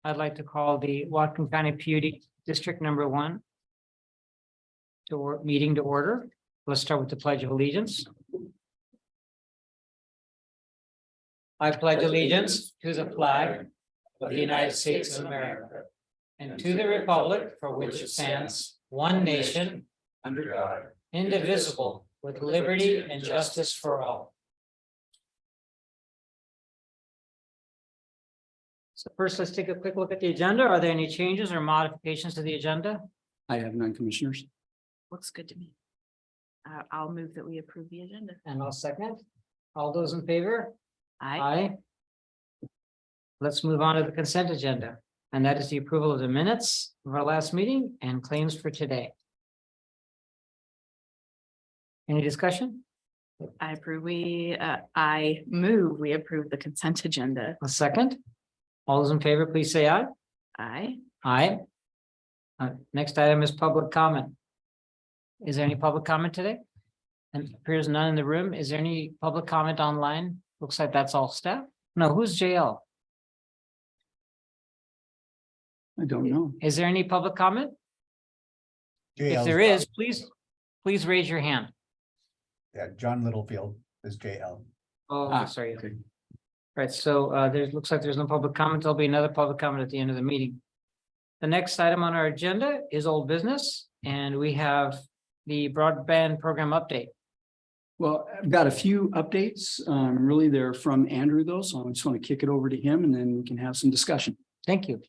I'd like to call the Whatcom County PUD District Number 1 meeting to order. Let's start with the Pledge of Allegiance. I pledge allegiance to the flag of the United States of America and to the republic for which it stands, one nation, under God, indivisible, with liberty and justice for all. So first, let's take a quick look at the agenda. Are there any changes or modifications to the agenda? I have none, commissioners. Looks good to me. I'll move that we approve the agenda. And I'll second. All those in favor? Aye. Aye. Let's move on to the consent agenda, and that is the approval of the minutes of our last meeting and claims for today. Any discussion? I move we approve the consent agenda. A second. All those in favor, please say aye. Aye. Aye. Next item is public comment. Is there any public comment today? And appears none in the room. Is there any public comment online? Looks like that's all staff. No, who's JL? I don't know. Is there any public comment? If there is, please raise your hand. Yeah, John Littlefield is JL. Oh, sorry. Okay. Right, so there looks like there's no public comment. There'll be another public comment at the end of the meeting. The next item on our agenda is old business, and we have the broadband program update. Well, I've got a few updates. Really, they're from Andrew, though, so I just want to kick it over to him and then we can have some discussion. Thank you.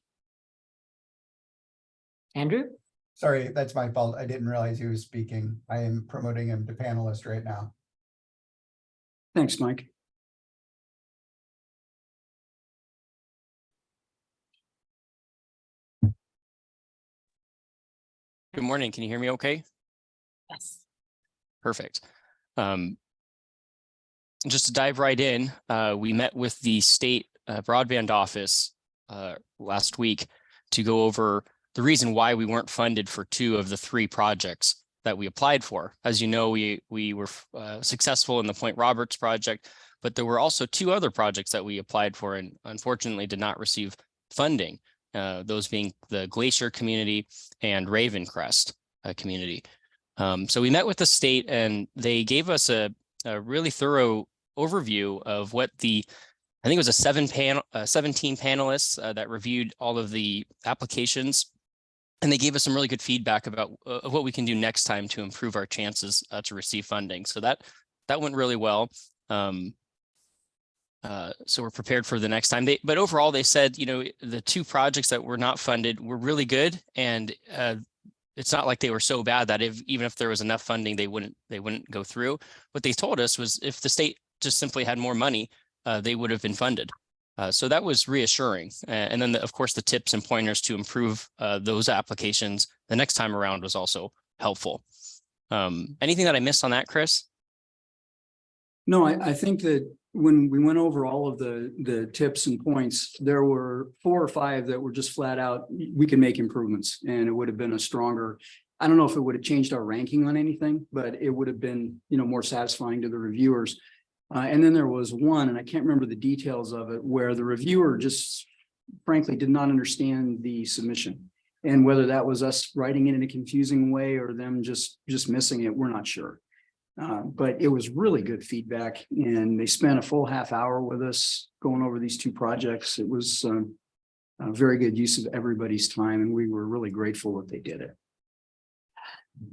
Andrew? Sorry, that's my fault. I didn't realize he was speaking. I am promoting him to panelist right now. Thanks, Mike. Good morning. Can you hear me okay? Yes. Perfect. Just to dive right in, we met with the state broadband office last week to go over the reason why we weren't funded for 2 of the 3 projects that we applied for. As you know, we were successful in the Point Roberts project, but there were also 2 other projects that we applied for and unfortunately did not receive funding. Those being the Glacier community and Ravencrest community. So we met with the state and they gave us a really thorough overview of what I think it was 17 panelists that reviewed all of the applications. And they gave us some really good feedback about what we can do next time to improve our chances to receive funding. So that went really well. So we're prepared for the next time. But overall, they said, you know, the 2 projects that were not funded were really good, and it's not like they were so bad that even if there was enough funding, they wouldn't go through. What they told us was if the state just simply had more money, they would have been funded. So that was reassuring. And then, of course, the tips and pointers to improve those applications the next time around was also helpful. Anything that I missed on that, Chris? No, I think that when we went over all of the tips and points, there were 4 or 5 that were just flat out, we can make improvements, and it would have been a stronger, I don't know if it would have changed our ranking on anything, but it would have been, you know, more satisfying to the reviewers. And then there was one, and I can't remember the details of it, where the reviewer just frankly did not understand the submission. And whether that was us writing it in a confusing way or them just missing it, we're not sure. But it was really good feedback, and they spent a full half hour with us going over these 2 projects. It was a very good use of everybody's time, and we were really grateful that they did it.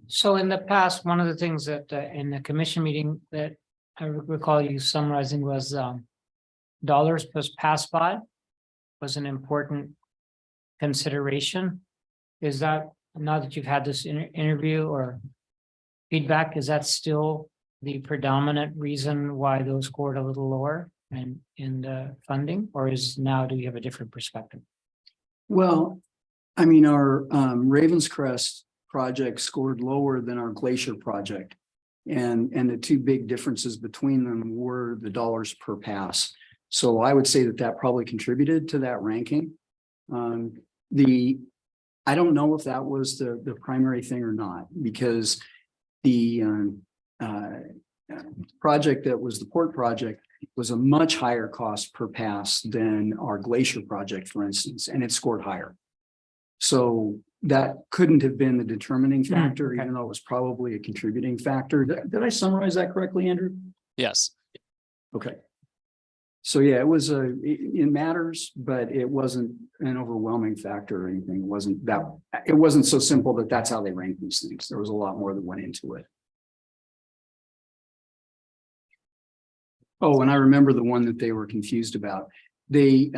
So in the past, one of the things that in the commission meeting that I recall you summarizing was dollars plus pass by was an important consideration. Is that, now that you've had this interview or feedback, is that still the predominant reason why those scored a little lower in the funding, or do you have a different perspective? Well, I mean, our Ravenscrest project scored lower than our Glacier project. And the 2 big differences between them were the dollars per pass. So I would say that probably contributed to that ranking. I don't know if that was the primary thing or not, because the project that was the port project was a much higher cost per pass than our glacier project, for instance, and it scored higher. So that couldn't have been the determining factor, okay. even though it was probably a contributing factor. Did I summarize that correctly, Andrew? Yes. Okay. So yeah, it was it matters, but it wasn't an overwhelming factor or anything. It wasn't so simple that that's how they rank these things. There was a lot more that went into it. Oh, and I remember the one that they were confused about. They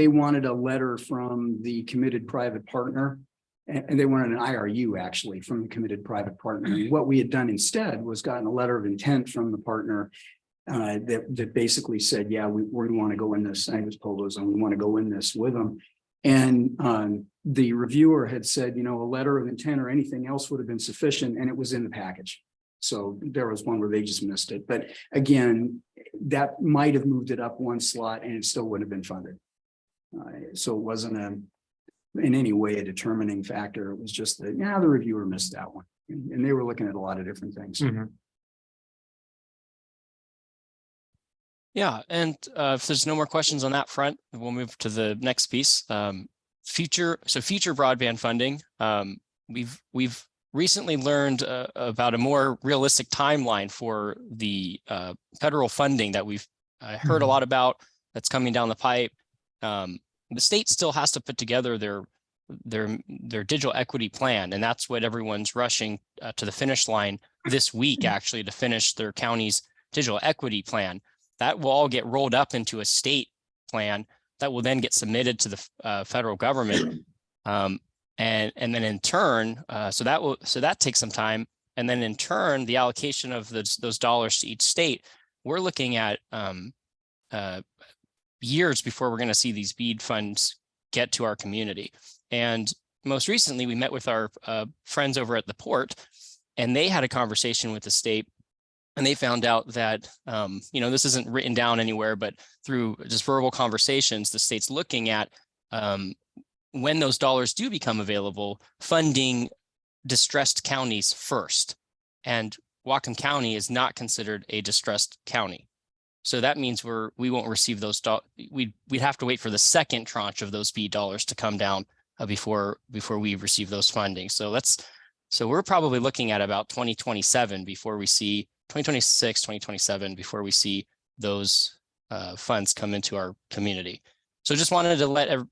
wanted a letter from the committed private partner, and they wanted an IRU actually from the committed private partner. And what we had done instead was gotten a letter of intent from the partner that basically said, yeah, we want to go in this. I was told was, and we want to go in this with them. And the reviewer had said, a letter of intent or anything else would have been sufficient, and it was in the package. So there was one where they just missed it. But again, that might have moved it up one slot and it still would have been funded. So it wasn't in any way a determining factor. It was just that, the reviewer missed that one. And they were looking at a lot of different things. Yeah, and if there's no more questions on that front, we'll move to the next piece. Future broadband funding. We've recently learned about a more realistic timeline for the federal funding that we've heard a lot about that's coming down the pipe. The state still has to put together their digital equity plan, and that's what everyone's rushing to the finish line this week, actually, to finish their county's digital equity plan. That will all get rolled up into a state plan that will then get submitted to the federal government. And then in turn, so that takes some time. And then in turn, the allocation of those dollars to each state, we're looking at years before we're going to see these BEAD funds get to our community. And most recently, we met with our friends over at the port, and they had a conversation with the state. And they found out that, this isn't written down anywhere, but through just verbal conversations, the state's looking at when those dollars do become available, funding distressed counties first. And Whatcom County is not considered a distressed county. So that means we won't receive those dollars. We'd have to wait for the second tranche of those BEAD dollars to come down before we receive those funding. So we're probably looking at about 2027 before we see 2026, 2027 before we see those funds come into our community. So just wanted to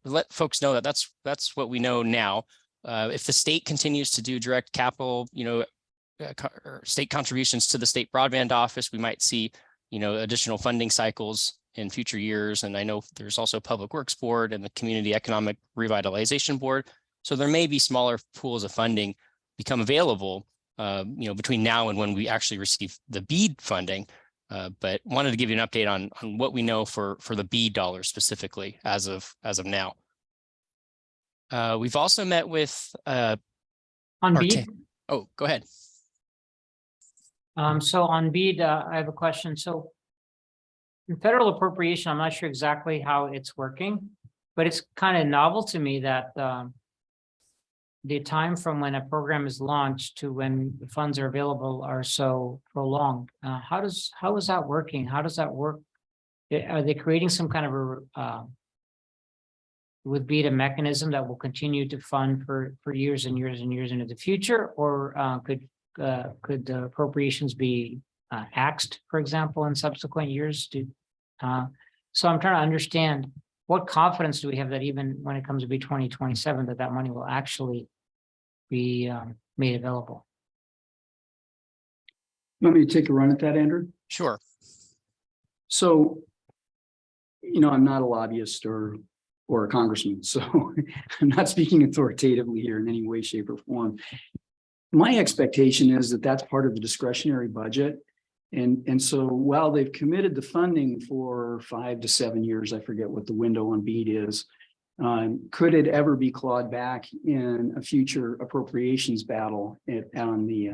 let folks know that that's what we know now. If the state continues to do direct capital, state contributions to the state broadband office, we might see, additional funding cycles in future years. And I know there's also Public Works Board and the Community Economic Revitalization Board. So there may be smaller pools of funding become available, between now and when we actually receive the BEAD funding. But wanted to give you an update on what we know for the BEAD dollars specifically as of now. We've also met with On BEAD. Oh, go ahead. So on BEAD, I have a question. So in federal appropriation, I'm not sure exactly how it's working, but it's kind of novel to me that the time from when a program is launched to when the funds are available are so prolonged. How is that working? How does that work? Are they creating some kind of would BEAD a mechanism that will continue to fund for years and years and years into the future, or could the appropriations be axed, for example, in subsequent years? So I'm trying to understand, what confidence do we have that even when it comes to be 2027, that money will actually be made available? Want me to take a run at that, Andrew? Sure. So, I'm not a lobbyist or a congressman, so I'm not speaking authoritatively here in any way, shape, or form. My expectation is that that's part of the discretionary budget. And so while they've committed the funding for 5 to 7 years, I forget what the window on BEAD is, could it ever be clawed back in a future appropriations battle on the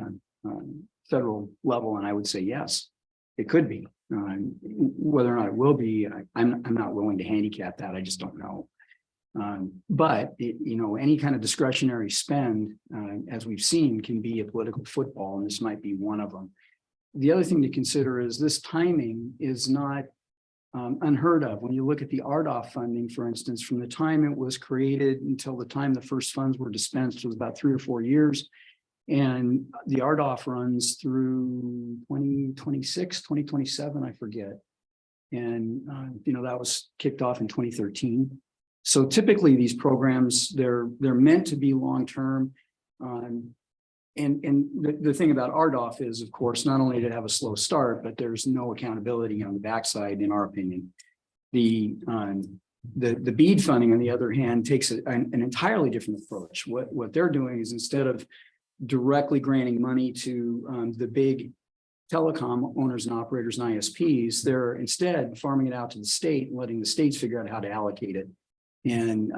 federal level? And I would say yes, it could be. Whether or not it will be, I'm not willing to handicap that. I just don't know. But any kind of discretionary spend, as we've seen, can be a political football, and this might be one of them. the other thing to consider is this timing is not unheard of. When you look at the RDOF funding, for instance, from the time it was created until the time the first funds were dispensed was about 3 or 4 years. And the RDOF runs through 2026, 2027, I forget. And, that was kicked off in 2013. So typically these programs, they're meant to be long-term. And the thing about RDOF is, of course, not only to have a slow start, but there's no accountability on the backside, in our opinion. The BEAD funding, on the other hand, takes an entirely different approach. What they're doing is, instead of directly granting money to the big telecom owners and operators and ISPs, they're instead farming it out to the state and letting the states figure out how to allocate it. And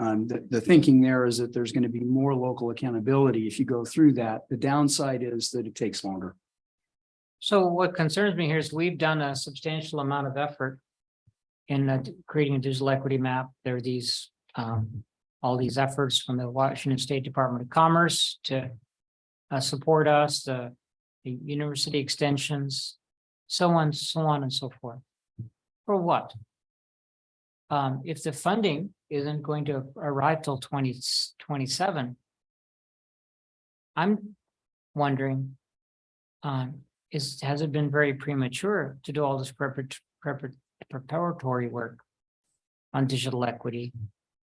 the thinking there is that there's going to be more local accountability if you go through that. The downside is that it takes longer. So what concerns me here is we've done a substantial amount of effort in creating a digital equity map. There are these, all these efforts from the Washington State Department of Commerce to support us, the university extensions, so on and so forth. For what? If the funding isn't going to arrive till 2027, I'm wondering, has it been very premature to do all this preparatory work on digital equity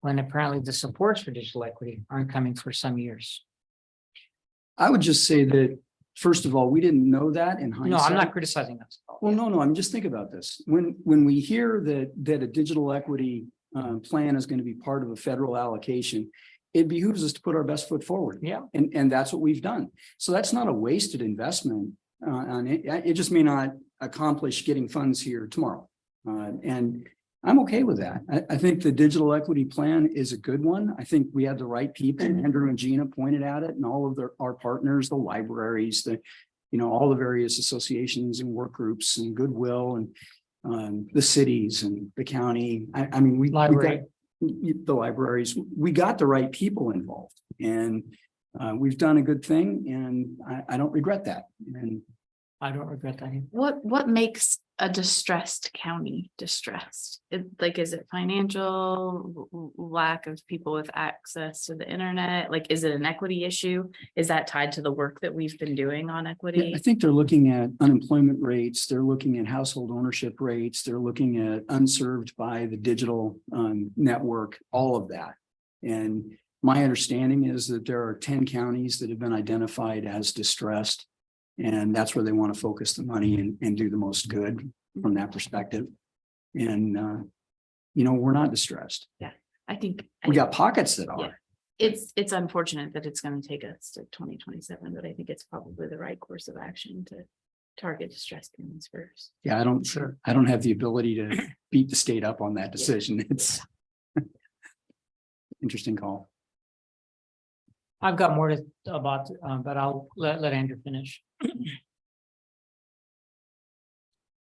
when apparently the supports for digital equity aren't coming for some years? I would just say that, first of all, we didn't know that in hindsight. No, I'm not criticizing that. Well, no, I'm just think about this. When we hear that a digital equity plan is going to be part of a federal allocation, it behooves us to put our best foot forward. Yeah. And that's what we've done. So that's not a wasted investment on it. It just may not accomplish getting funds here tomorrow. And I'm okay with that. I think the digital equity plan is a good one. I think we had the right people. Andrew and Gina pointed at it, and all of our partners, the libraries, all the various associations and work groups and Goodwill and the cities and the county. I mean, we got the libraries. We got the right people involved, and we've done a good thing, and I don't regret that. And I don't regret that either. What makes a distressed county distressed? Is it financial, lack of people with access to the internet? Is it an equity issue? Is that tied to the work that we've been doing on equity? I think they're looking at unemployment rates. They're looking at household ownership rates. They're looking at unserved by the digital network, all of that. And my understanding is that there are 10 counties that have been identified as distressed. And that's where they want to focus the money and do the most good from that perspective. And, we're not distressed. Yeah, I think We got pockets that are. Yeah. It's unfortunate that it's going to take us to 2027, but I think it's probably the right course of action to target distressed counties first. Yeah, I don't have the ability to beat the state up on that decision. It's interesting call. I've got more about, but I'll let Andrew finish.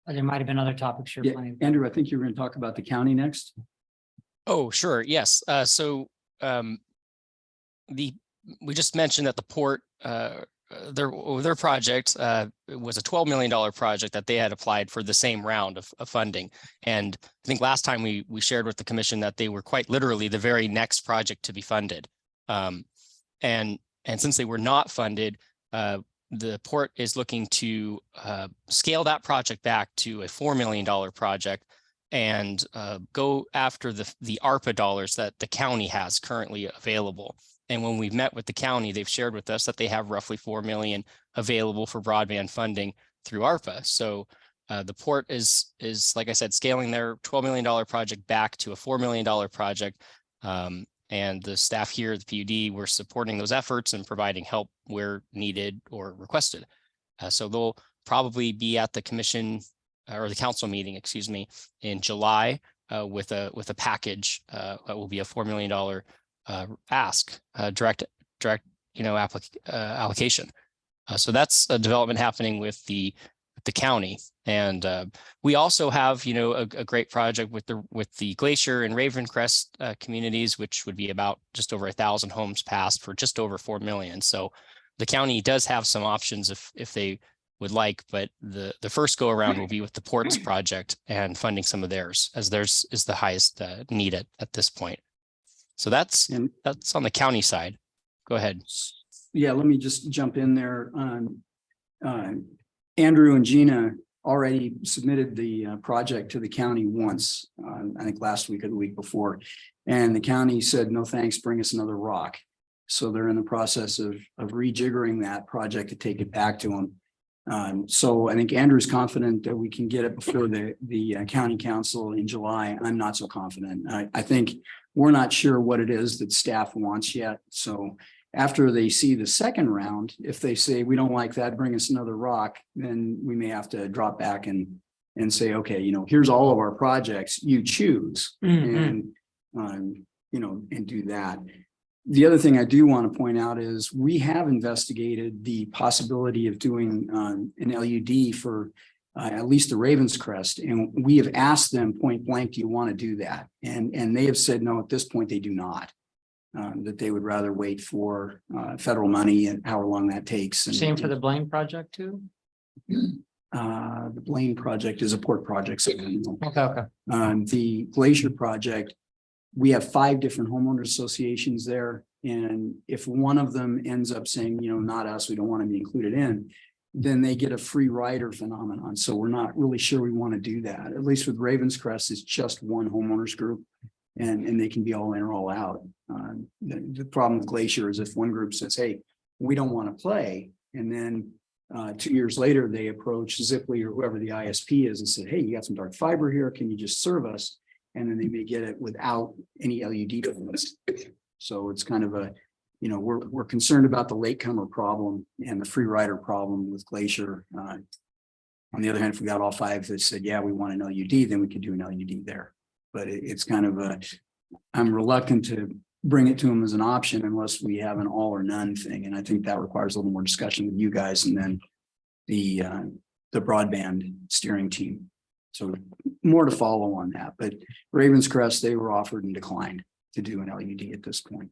There might have been other topics you're Yeah, planning. Andrew, I think you were going to talk about the county next. Oh, sure. Yes. We just mentioned that the port, their project was a $12 million project that they had applied for the same round of funding. And I think last time we shared with the commission that they were quite literally the very next project to be funded. And since they were not funded, the port is looking to scale that project back to a $4 million project and go after the ARPA dollars that the county has currently available. And when we've met with the county, they've shared with us that they have roughly 4 million available for broadband funding through ARPA. So the port is, like I said, scaling their $12 million project back to a $4 million project. And the staff here at the PUD, we're supporting those efforts and providing help where needed or requested. So they'll probably be at the commission or the council meeting, excuse me, in July with a package that will be a $4 million ask, direct allocation. So that's a development happening with the county. And we also have, a great project with the Glacier and Ravencrest communities, which would be about just over 1,000 homes passed for just over 4 million. So the county does have some options if they would like, but the first go around will be with the ports project and funding some of theirs, as theirs is the highest need at this point. So that's on the county side. Go ahead. Yeah, let me just jump in there. Andrew and Gina already submitted the project to the county once, I think last week or the week before. And the county said, no, thanks, bring us another rock. So they're in the process of rejiggering that project to take it back to them. So I think Andrew's confident that we can get it before the county council in July. I'm not so confident. I think we're not sure what it is that staff wants yet. So after they see the second round, if they say, we don't like that, bring us another rock, then we may have to drop back and say, okay, here's all of our projects, you choose. And, and do that. The other thing I do want to point out is we have investigated the possibility of doing an LUD for at least the Raven's Crest. And we have asked them point blank, do you want to do that? And they have said, no, at this point, they do not. That they would rather wait for federal money and however long that takes. Same for the Blaine project too? The Blaine project is a port project. So, Okay. the Glacier project, we have 5 different homeowner associations there. And if one of them ends up saying, not us, we don't want to be included in, then they get a free rider phenomenon. So we're not really sure we want to do that. At least with Raven's Crest, it's just one homeowners group. And they can be all in or all out. The problem with Glacier is if one group says, hey, we don't want to play. And then 2 years later, they approach Ziply or whoever the ISP is and said, hey, you got some dark fiber here. Can you just serve us? And then they may get it without any LED payments. So it's kind of a, we're concerned about the latecomer problem and the free rider problem with Glacier. On the other hand, if we got all 5 that said, yeah, we want an LUD, then we could do an LUD there. But it's kind of I'm reluctant to bring it to them as an option unless we have an all or none thing. And I think that requires a little more discussion with you guys and then the broadband steering team. So more to follow on that. But Raven's Crest, they were offered and declined to do an LED at this point.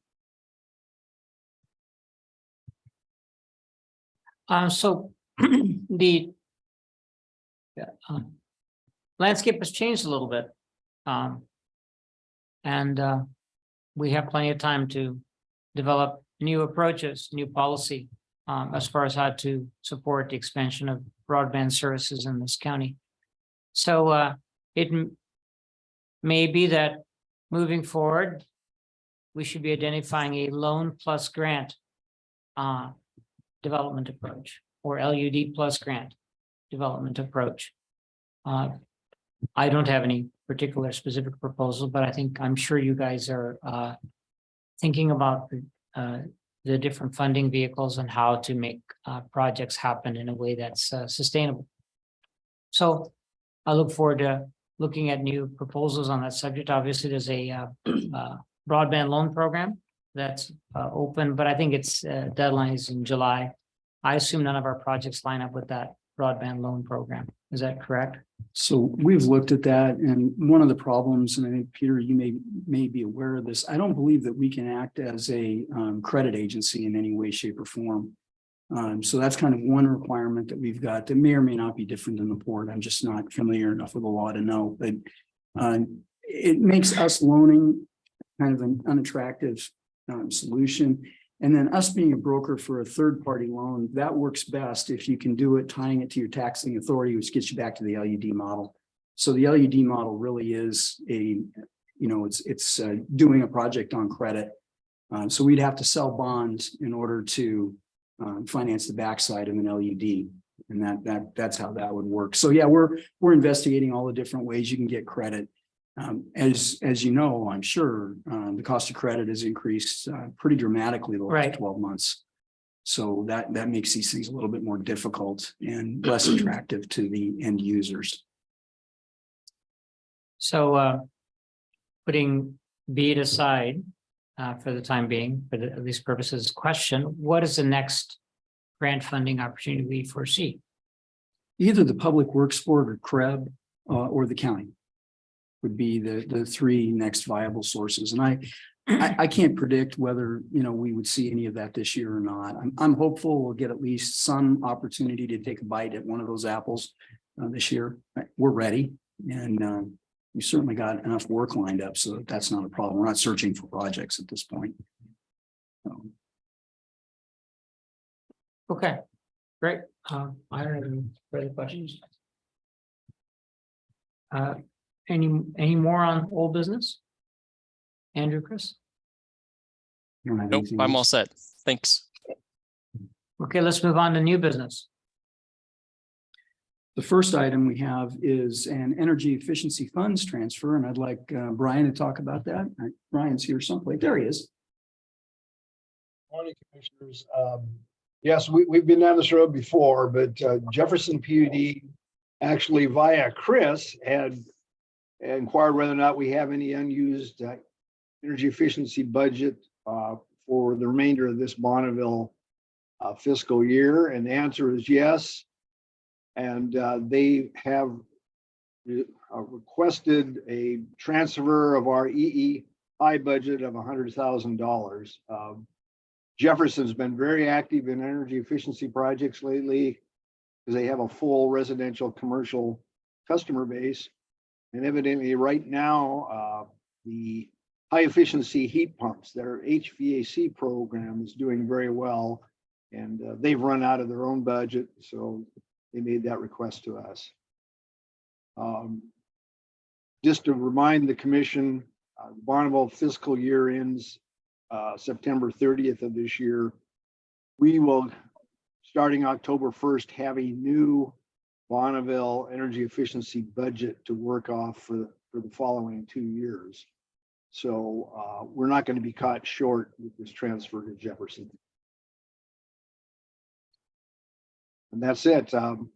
So the landscape has changed a little bit. We have plenty of time to develop new approaches, new policy as far as how to support the expansion of broadband services in this county. So it may be that moving forward, we should be identifying a loan plus grant development approach or LUD plus grant development approach. I don't have any particular specific proposal, but I'm sure you guys are thinking about the different funding vehicles and how to make projects happen in a way that's sustainable. So I look forward to looking at new proposals on that subject. Obviously, there's a broadband loan program that's open, but I think its deadline is in July. I assume none of our projects line up with that broadband loan program. Is that correct? So we've looked at that, and one of the problems, and I think Peter, you may be aware of this, I don't believe that we can act as a credit agency in any way, shape, or form. So that's kind of one requirement that we've got that may or may not be different than the port. I'm just not familiar enough with the law to know, but it makes us loaning kind of an unattractive solution. And then us being a broker for a third-party loan, that works best if you can do it, tying it to your taxing authority, which gets you back to the LUD model. So the LUD model really is it's doing a project on credit. So we'd have to sell bonds in order to finance the backside of an LUD, and that's how that would work. So yeah, we're investigating all the different ways you can get credit. As you know, I'm sure the cost of credit has increased pretty dramatically the last 12 months. So that makes these things a little bit more difficult and less attractive to the end users. So putting BEAD aside for the time being, for at least purposes, question, what is the next grant funding opportunity we foresee? Either the Public Works Board or CREB or the county would be the 3 next viable sources. And I can't predict whether, we would see any of that this year or not. I'm hopeful we'll get at least some opportunity to take a bite at one of those apples this year. We're ready, and we certainly got enough work lined up so that that's not a problem. We're not searching for projects at this point. Okay, great. I don't have any further questions. Any more on old business? Andrew, Chris? You don't have Nope, anything I'm all else? set. Thanks. Okay, let's move on to new business. The first item we have is an energy efficiency funds transfer, and I'd like Brian to talk about that. Brian's here someplace. There he is. Morning, Commissioners. Yes, we've been down this road before, but Jefferson PUD actually via Chris had inquired whether or not we have any unused energy efficiency budget for the remainder of this Bonneville fiscal year. And the answer is yes. And they have requested a transfer of our EEI budget of $100,000. Jefferson's been very active in energy efficiency projects lately because they have a full residential commercial customer base. And evidently right now, the high efficiency heat pumps, their HVAC program is doing very well. And they've run out of their own budget. So they made that request to us. Just to remind the commission, Bonneville fiscal year ends September 30th of this year. We will, starting October 1st, have a new Bonneville energy efficiency budget to work off for the following 2 years. So we're not going to be caught short with this transfer to Jefferson. And that's it. I'll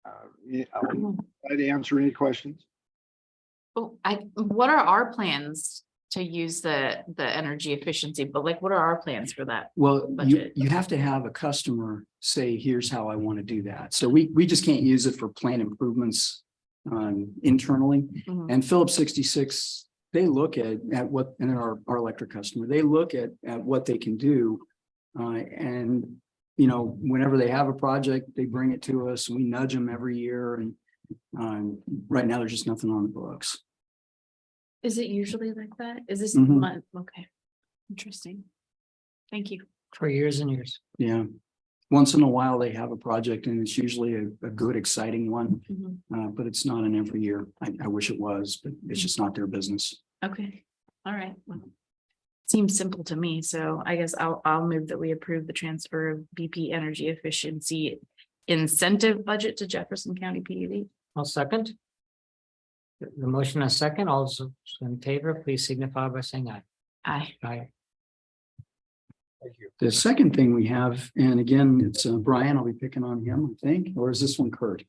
try to answer any questions. Oh, what are our plans to use the energy efficiency, but like, what are our plans for that? Well, Budget. you have to have a customer say, here's how I want to do that. So we just can't use it for plant improvements internally. Mhm. And Phillips 66, they look at what, and our electric customer, they look at what they can do. And, whenever they have a project, they bring it to us. We nudge them every year. And right now, there's just nothing on the books. Is it usually like that? Is this Mhm. month? Okay. Interesting. Thank you. For years and years. Yeah. Once in a while, they have a project and it's usually a good, exciting one, Mhm. but it's not an every year. I wish it was, but it's just not their business. Okay, all right. Well, seems simple to me, so I guess I'll move that we approve the transfer of BP energy efficiency incentive budget to Jefferson County PUD. I'll second. The motion is second. Also in favor, please signify by saying aye. Aye. Aye. Thank you. The second thing we have, and again, it's Brian, I'll be picking on him, I think, or is this one Kurt?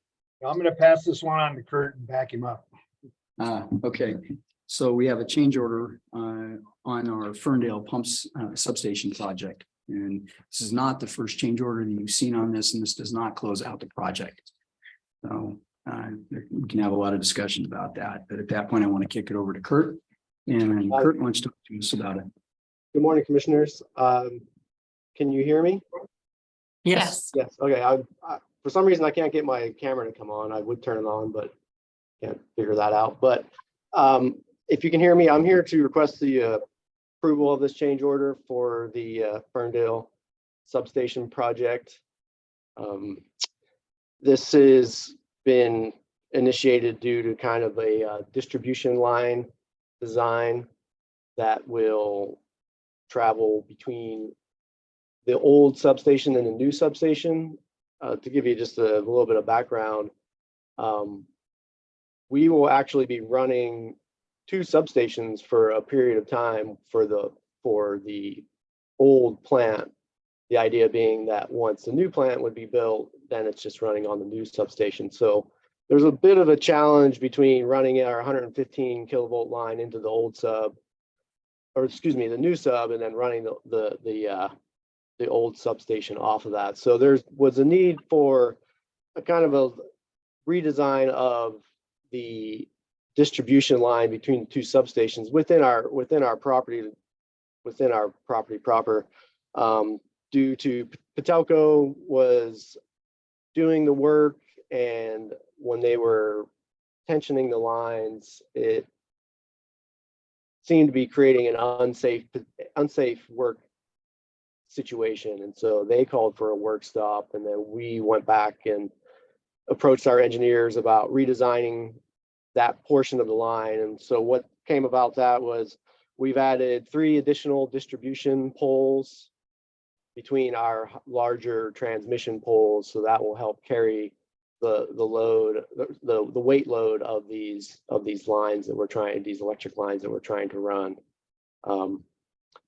I'm going to pass this one on to Kurt and back him up. Okay, so we have a change order on our Ferndale pumps substation project. And this is not the first change order that you've seen on this, and this does not close out the project. So we can have a lot of discussion about that, but at that point, I want to kick it over to Kurt. And Kurt wants to talk to us about it. Good morning, Commissioners. Can you hear me? Yes. Yes. Okay. For some reason, I can't get my camera to come on. I would turn it on, but can't figure that out. But if you can hear me, I'm here to request the approval of this change order for the Ferndale substation project. This has been initiated due to kind of a distribution line design that will travel between the old substation and the new substation. To give you just a little bit of background, we will actually be running 2 substations for a period of time for the old plant. The idea being that once the new plant would be built, then it's just running on the new substation. So there's a bit of a challenge between running our 115 kilovolt line into the old sub, or excuse me, the new sub, and then running the old substation off of that. So there was a need for a kind of a redesign of the distribution line between the 2 substations within our property within our property proper. Due to Patelco was doing the work, and when they were tensioning the lines, it seemed to be creating an unsafe work situation. And so they called for a work stop, and then we went back and approached our engineers about redesigning that portion of the line. And so what came about that was we've added 3 additional distribution poles between our larger transmission poles, so that will help carry the load, the weight load of these lines that we're trying, these electric lines that we're trying to run.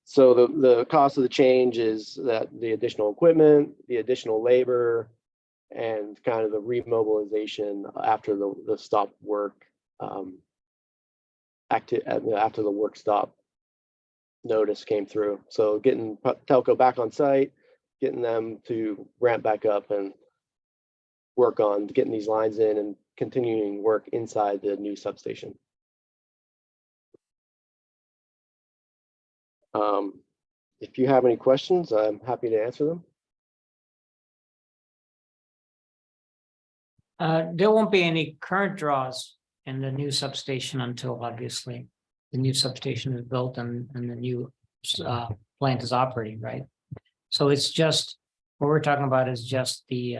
So the cost of the change is that the additional equipment, the additional labor, and kind of the remobilization after the stop work, after the work stop notice came through. So getting Telco back on site, getting them to ramp back up and work on getting these lines in and continuing work inside the new substation. If you have any questions, I'm happy to answer them. There won't be any current draws in the new substation until obviously the new substation is built and the new plant is operating, right? So it's just, what we're talking about is just the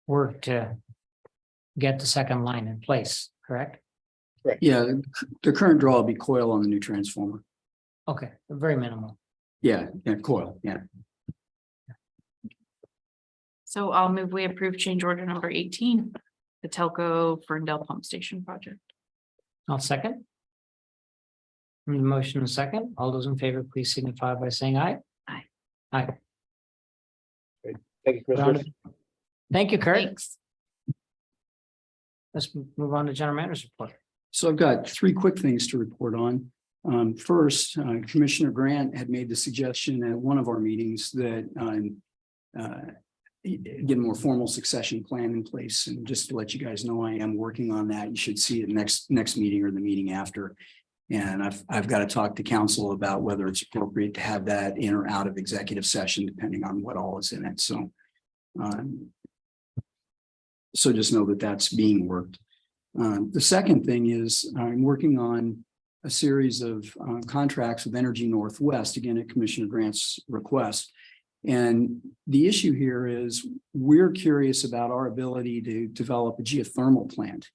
work to get the second line in place, correct? Yeah, the current draw will be coil on the new transformer. Okay, very minimal. Yeah, coil, yeah. So I'll move we approve change order number 18, the Telco Ferndale Pump Station project. I'll second. Motion and second. All those in favor, please signify by saying aye. Aye. Aye. Thank you, Commissioners. Thank you, Kurt. Thanks. Let's move on to general manager's report. So I've got 3 quick things to report on. First, Commissioner Grant had made the suggestion at one of our meetings that get a more formal succession plan in place. And just to let you guys know, I am working on that. You should see it next meeting or the meeting after. And I've got to talk to council about whether it's appropriate to have that in or out of executive session, depending on what all is in it. So just know that that's being worked. The second thing is I'm working on a series of contracts with Energy Northwest, again, at Commissioner Grant's request. And the issue here is we're curious about our ability to develop a geothermal plant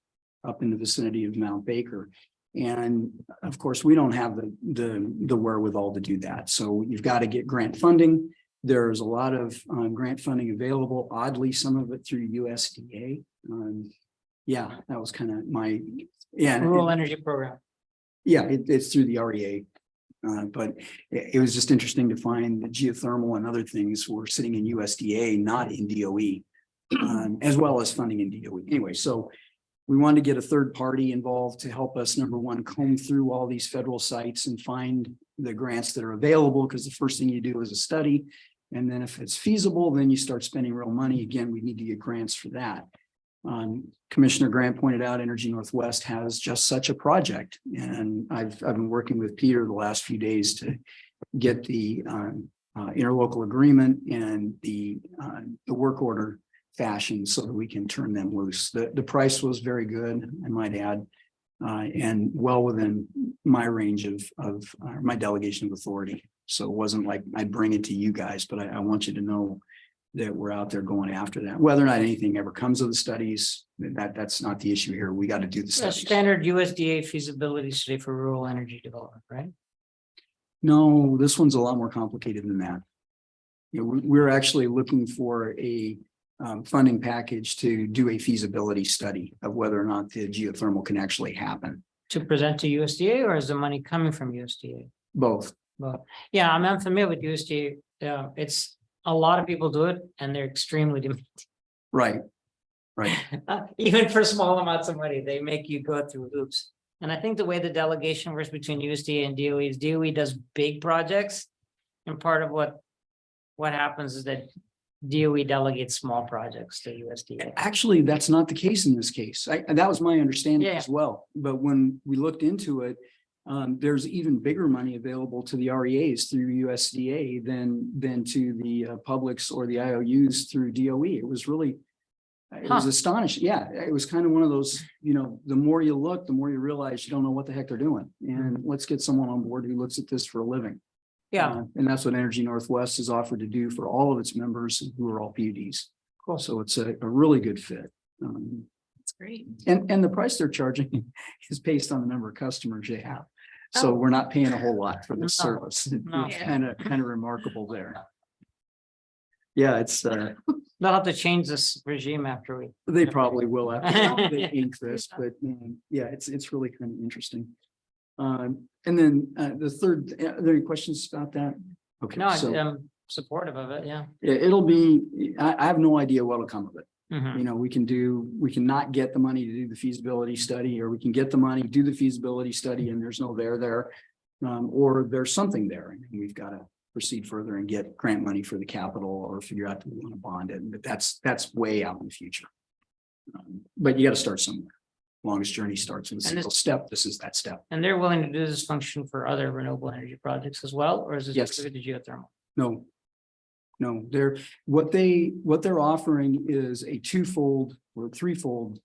up in the vicinity of Mount Baker. And of course, we don't have the wherewithal to do that. So you've got to get grant funding. There's a lot of grant funding available, oddly, some of it through USDA. Yeah, that was kind of my, Rural Energy Program. Yeah, it's through the REA. But it was just interesting to find that geothermal and other things were sitting in USDA, not in DOE, as well as funding in DOE. Anyway, so we wanted to get a third party involved to help us, number one, comb through all these federal sites and find the grants that are available, because the first thing you do is a study. And then if it's feasible, then you start spending real money. Again, we need to get grants for that. Commissioner Grant pointed out Energy Northwest has just such a project, and I've been working with Peter the last few days to get the interlocal agreement and the work order fashion so that we can turn them loose. The price was very good, I might add, and well within my range of my delegation of authority. So it wasn't like I'd bring it to you guys, but I want you to know that we're out there going after that. Whether or not anything ever comes of the studies, that's not the issue here. We got to do the A studies. standard USDA feasibility study for rural energy development, right? No, this one's a lot more complicated than that. You know, we're actually looking for a funding package to do a feasibility study of whether or not the geothermal can actually happen. To present to USDA, or is the money coming from USDA? Both. Well, yeah, I'm unfamiliar with USDA. It's a lot of people do it and they're extremely demanding. Right. Even for small amounts of money, they make you go through hoops. And I think the way the delegation works between USDA and DOE is DOE does big projects. And part of what happens is that DOE delegates small projects to USDA. Actually, that's not the case in this case. That was my understanding Yeah. as well. But when we looked into it, there's even bigger money available to the REAs through USDA than to the publics or the IOUs through DOE. It was really, it was Huh. astonishing. Yeah, it was kind of one of those, the more you look, the more you realize you don't know what the heck they're doing. And let's get someone on board who looks at this for a living. Yeah, And that's what Energy Northwest has offered to do for all of its members who are all PUDs. Cool. So it's a really good fit. That's great. And the price they're charging is based on the number of customers they have. So Oh. we're not paying a whole lot for this No, service. no. It's kind of remarkable there. Yeah, it's, they'll have to change this regime after we. they probably will after they ink this, but yeah, it's really kind of interesting. And then the third, are there any questions about that? Okay, No, so I'm supportive of it, yeah. it'll be, I have no idea what'll come of it. Mhm. We can not get the money to do the feasibility study, or we can get the money, do the feasibility study, and there's no there. Or there's something there, and we've got to proceed further and get grant money for the capital, or figure out, do we want to bond it, but that's way out in the future. But you got to start somewhere. Longest journey starts with a And single step. This is that step. And they're willing to do this function for other renewable energy projects as well, or is it just Yes. for the geothermal? No, what they're offering is a twofold or threefold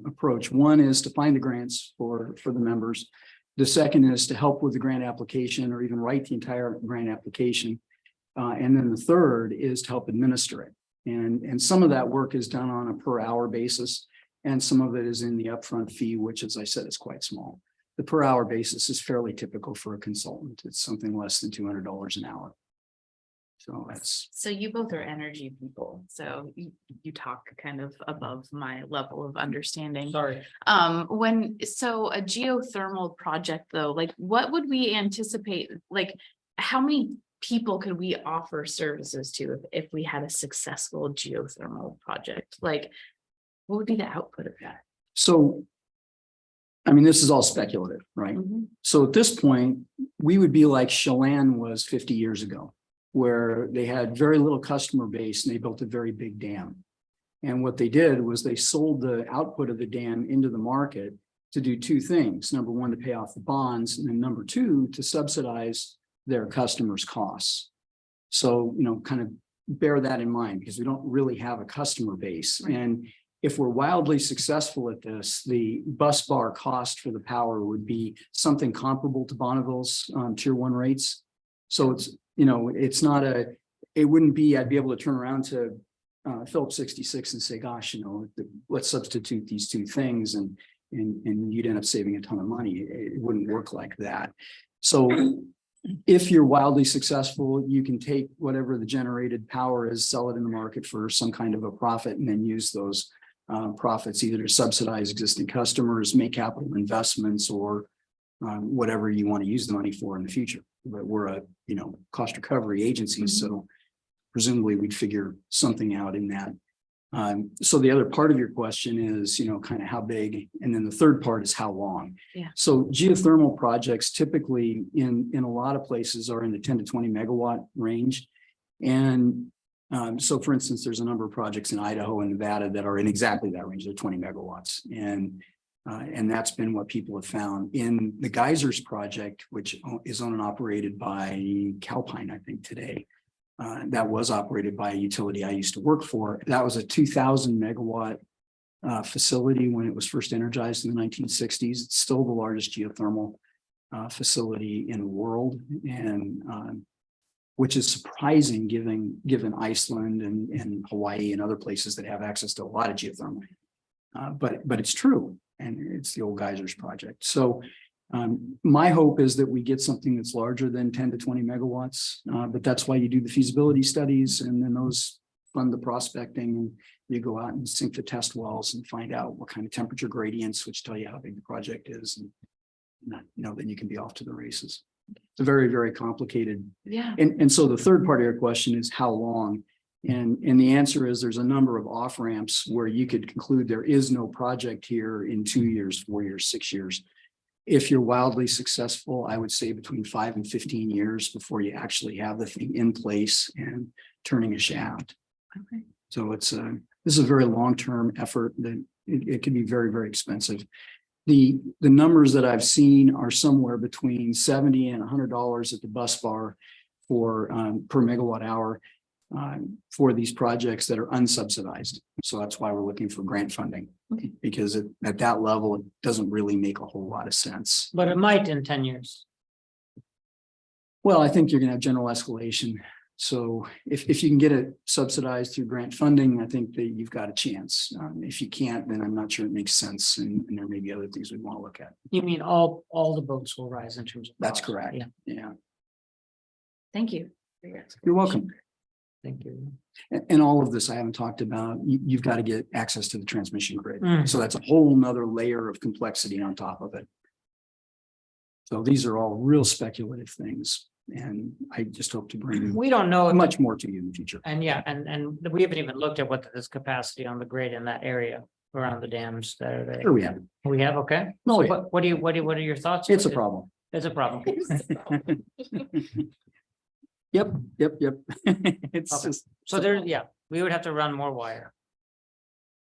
approach. One is to find the grants for the members. The second is to help with the grant application, or even write the entire grant application. And then the third is to help administer it. And some of that work is done on a per hour basis, and some of it is in the upfront fee, which, as I said, is quite small. The per hour basis is fairly typical for a consultant. It's something less than $200 an hour. So that's, So you both are energy people, so you talk kind of above my level of understanding. Sorry. So a geothermal project though, like what would we anticipate, like how many people could we offer services to if we had a successful geothermal project? Like, what would be the output of that? so, I mean, this is all speculative, right? Mhm. So at this point, we would be like Chelan was 50 years ago, where they had very little customer base and they built a very big dam. And what they did was they sold the output of the dam into the market to do two things. Number one, to pay off the bonds, and then number two, to subsidize their customers' costs. So, kind of bear that in mind, because we don't really have a customer base. Right. And if we're wildly successful at this, the bus bar cost for the power would be something comparable to Bonneville's tier 1 rates. So it's not it wouldn't be, I'd be able to turn around to Phillips 66 and say, gosh, let's substitute these two things and you'd end up saving a ton of money. It wouldn't work like that. So if you're wildly successful, you can take whatever the generated power is, sell it in the market for some kind of a profit, and then use those profits either to subsidize existing customers, make capital investments, or whatever you want to use the money for in the future. But we're a cost recovery agency, so presumably we'd figure something out in that. So the other part of your question is, kind of how big, and then the third part is how long. Yeah. So geothermal projects typically in a lot of places are in the 10 to 20 megawatt range. And so for instance, there's a number of projects in Idaho and Nevada that are in exactly that range. They're 20 megawatts. And that's been what people have found in the Geysers project, which is owned and operated by Calpine, I think today. That was operated by a utility I used to work for. That was a 2000 megawatt facility when it was first energized in the 1960s. It's still the largest geothermal facility in the world, and which is surprising given Iceland and Hawaii and other places that have access to a lot of geothermal. But it's true, and it's the old Geysers project. So my hope is that we get something that's larger than 10 to 20 megawatts, but that's why you do the feasibility studies, and then those fund the prospecting, and you go out and sink the test wells and find out what kind of temperature gradients, which tell you how big the project is, and then you can be off to the races. It's a very, very complicated. Yeah. And so the third part of your question is how long? And the answer is there's a number of off ramps where you could conclude there is no project here in 2 years, 4 years, 6 years. If you're wildly successful, I would say between 5 and 15 years before you actually have the thing in place and turning a shaft. Okay. So this is a very long-term effort that it can be very, very expensive. The numbers that I've seen are somewhere between $70 and $100 at the bus bar for per megawatt hour for these projects that are unsubsidized. So that's why we're looking for grant funding, because at that level, it doesn't really make a whole lot of sense. But it might in 10 years. Well, I think you're gonna have general escalation. So if you can get it subsidized through grant funding, I think that you've got a chance. If you can't, then I'm not sure it makes sense, and there may be other things we want to look at. You mean all the boats will rise in terms of. That's cost? correct. Yeah, Yeah, Thank you. you're welcome. thank you. And all of this I haven't talked about, you've got to get access to the transmission grid. Mm. So that's a whole nother layer of complexity on top of it. So these are all real speculative things, and I just hope to bring We don't know. much more to you in the future. And yeah, and we haven't even looked at what there's capacity on the grid in that area around the dams that are there. Sure we have. We have, okay. No, yeah, What are your thoughts? it's a problem. It's a problem. Yep. It's Okay. just, So there, yeah, we would have to run more wire.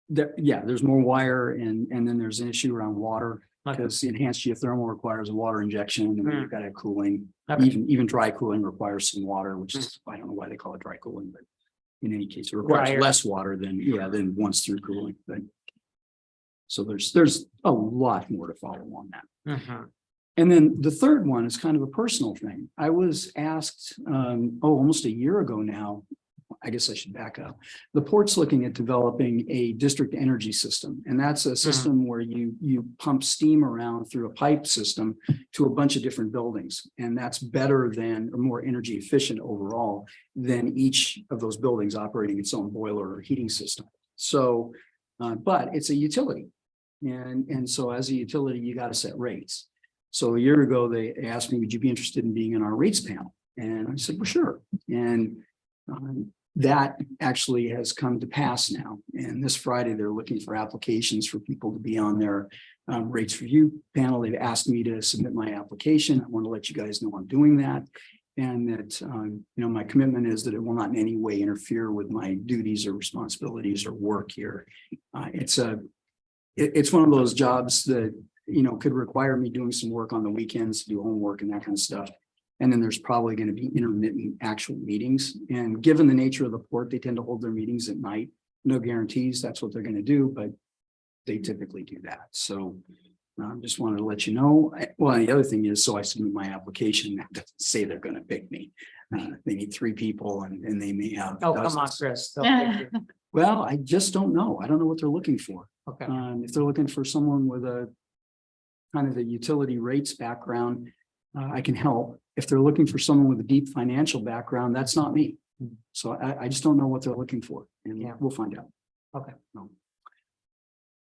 there's more wire and then there's an issue around water. Okay. Because enhanced geothermal requires a water injection, and then you've got to have cooling. Okay. Even dry cooling requires some water, which is, I don't know why they call it dry cooling, but in any case, it requires Drier. less water than once through cooling. But so there's a lot more to follow on that. Mhm. And then the third one is kind of a personal thing. I was asked, almost a year ago now, I guess I should back up. The port's looking at developing a district energy system, and that's a system where you pump steam around through a pipe system to a bunch of different buildings. And that's better than, or more energy efficient overall than each of those buildings operating its own boiler or heating system. So, but it's a utility. And so as a utility, you got to set rates. So a year ago, they asked me, would you be interested in being in our rates panel? And I said, well, sure. And that actually has come to pass now. And this Friday, they're looking for applications for people to be on their rates review panel. They've asked me to submit my application. I want to let you guys know I'm doing that. And that, my commitment is that it will not in any way interfere with my duties or responsibilities or work here. It's one of those jobs that, could require me doing some work on the weekends, to do homework and that kind of stuff. And then there's probably going to be intermittent actual meetings. And given the nature of the port, they tend to hold their meetings at night. No guarantees that's what they're going to do, but they typically do that. So just wanted to let you know. Well, the other thing is, so I submit my application. That doesn't say they're going to pick me. They need 3 people and they may have. Oh, come on, dozens. Chris. They'll pick you. Well, I just don't know. I don't know what they're looking for. Okay. If they're looking for someone with a kind of a utility rates background, I can help. If they're looking for someone with a deep financial background, that's not me. So I just don't know what they're looking for, and Yeah. we'll find out. Okay. No.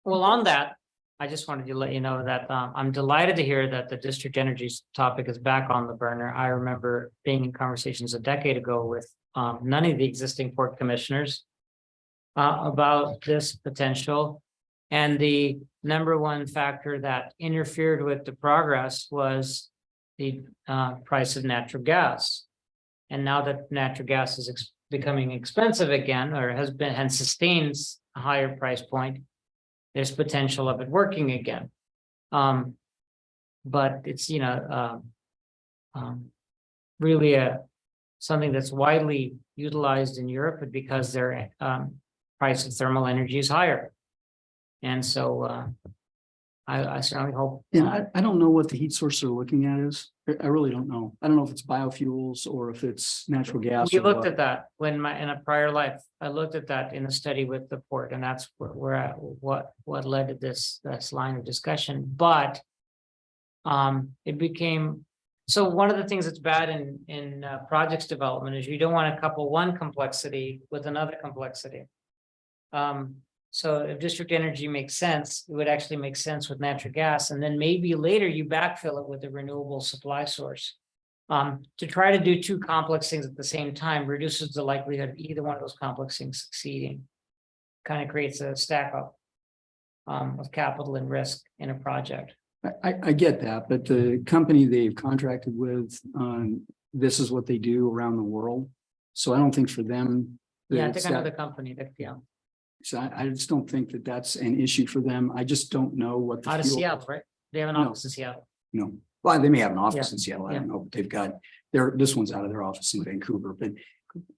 Well, on that, I just wanted to let you know that I'm delighted to hear that the district energy topic is back on the burner. I remember being in conversations a decade ago with none of the existing port commissioners about this potential. And the number one factor that interfered with the progress was the price of natural gas. And now that natural gas is becoming expensive again, or has been and sustains a higher price point, there's potential of it working again. But it's, really something that's widely utilized in Europe because their price of thermal energy is higher. And so I certainly hope. Yeah, I don't know what the heat source they're looking at is. I really don't know. I don't know if it's biofuels or if it's natural gas. We or looked what. at that in a prior life. I looked at that in a study with the port, and that's what led to this line of discussion. But it became, so one of the things that's bad in projects development is you don't want to couple one complexity with another complexity. So if district energy makes sense, it would actually make sense with natural gas, and then maybe later you backfill it with a renewable supply source. To try to do 2 complex things at the same time reduces the likelihood of either one of those complex things succeeding. Kind of creates a stack up of capital and risk in a project. I get that, but the company they've contracted with, this is what they do around the world. So I don't think for them. Yeah, I it's think I know that- the company that, yeah. So I just don't think that that's an issue for them. I just don't know what. Out of fuel- Seattle, right? They have an No. office in Seattle. No, well, they may have an office Yeah, in Seattle. I yeah. don't know, but they've got this one's out of their office in Vancouver, but.